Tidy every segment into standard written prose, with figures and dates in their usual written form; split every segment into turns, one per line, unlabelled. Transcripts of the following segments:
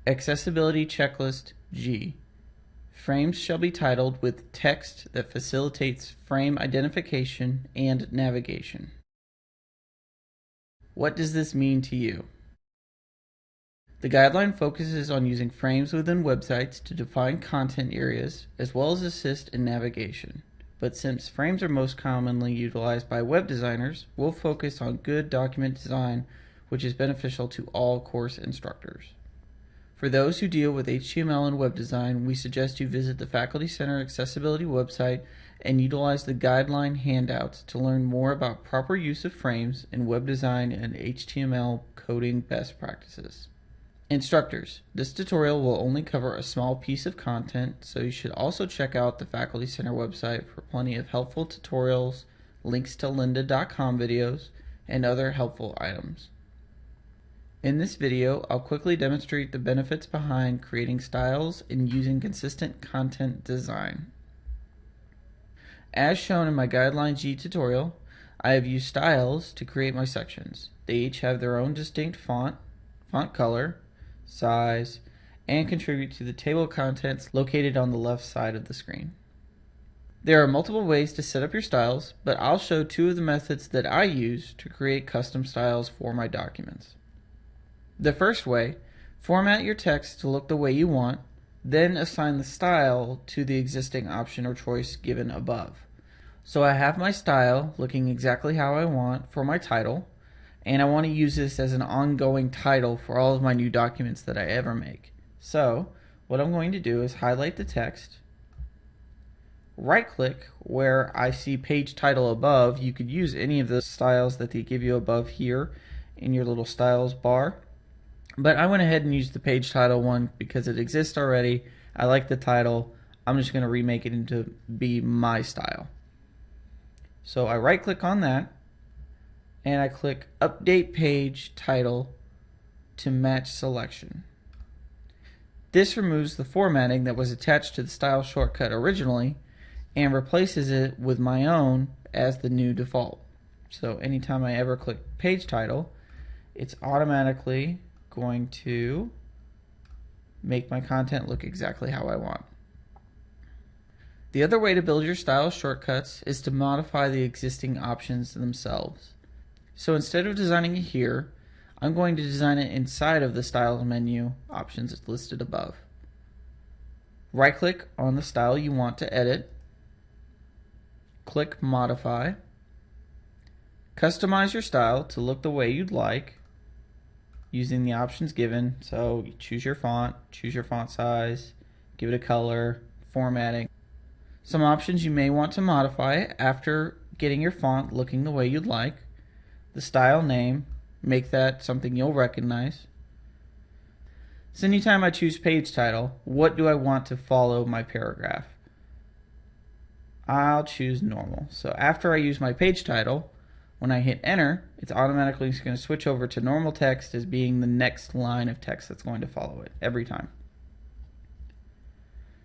Accessibility Checklist G. Frames shall be titled with text that facilitates frame identification and navigation. What does this mean to you? The guideline focuses on using frames within websites to define content areas as well as assist in navigation. But since frames are most commonly utilized by web designers, we'll focus on good document design, which is beneficial to all course instructors. For those who deal with HTML and web design, we suggest you visit the Faculty Center Accessibility website and utilize the guideline handouts to learn more about proper use of frames in web design and HTML coding best practices. Instructors, this tutorial will only cover a small piece of content, so you should also check out the Faculty Center website for plenty of helpful tutorials, links to lynda.com videos, and other helpful items. In this video, I'll quickly demonstrate the benefits behind creating styles and using consistent content design. As shown in my Guideline G tutorial, I have used styles to create my sections. They each have their own distinct font color, size, and contribute to the table of contents located on the left side of the screen. There are multiple ways to set up your styles, but I'll show two of the methods that I use to create custom styles for my documents. The first way, format your text to look the way you want, then assign the style to the existing option or choice given above. So I have my style looking exactly how I want for my title, and I want to use this as an ongoing title for all of my new documents that I ever make. So what I'm going to do is highlight the text, right click where I see page title above. You could use any of the styles that they give you above here in your little styles bar. But I went ahead and used the page title one because it exists already. I like the title. I'm just going to remake it into be my style. So I right click on that and I click update page title to match selection. This removes the formatting that was attached to the style shortcut originally and replaces it with my own as the new default. So anytime I ever click page title, it's automatically going to make my content look exactly how I want. The other way to build your style shortcuts is to modify the existing options themselves. So instead of designing it here, I'm going to design it inside of the style menu options listed above. Right click on the style you want to edit, click modify, customize your style to look the way you'd like using the options given. So you choose your font size, give it a color, formatting. Some options you may want to modify after getting your font looking the way you'd like. The style name, make that something you'll recognize. So anytime I choose page title, what do I want to follow my paragraph? I'll choose normal. So after I use my page title, when I hit enter, it's automatically going to switch over to normal text as being the next line of text that's going to follow it every time.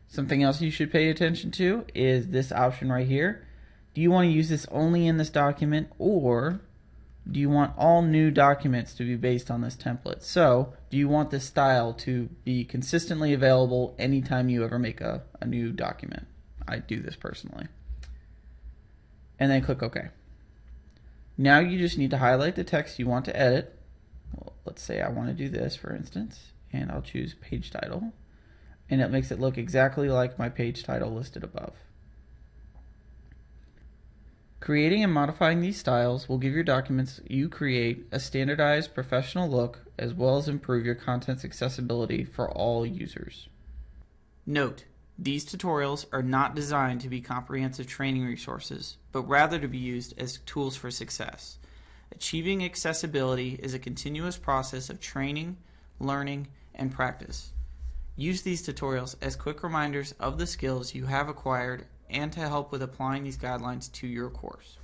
Something else you should pay attention to is this option right here. Do you want to use this only in this document, or do you want all new documents to be based on this template? So do you want this style to be consistently available anytime you ever make a new document? I do this personally. And then click OK. Now you just need to highlight the text you want to edit. Well, let's say I want to do this, for instance, and I'll choose page title, and it makes it look exactly like my page title listed above. Creating and modifying these styles will give your documents you create a standardized professional look, as well as improve your content's accessibility for all users. Note: these tutorials are not designed to be comprehensive training resources, but rather to be used as tools for success. Achieving accessibility is a continuous process of training, learning, and practice. Use these tutorials as quick reminders of the skills you have acquired and to help with applying these guidelines to your course.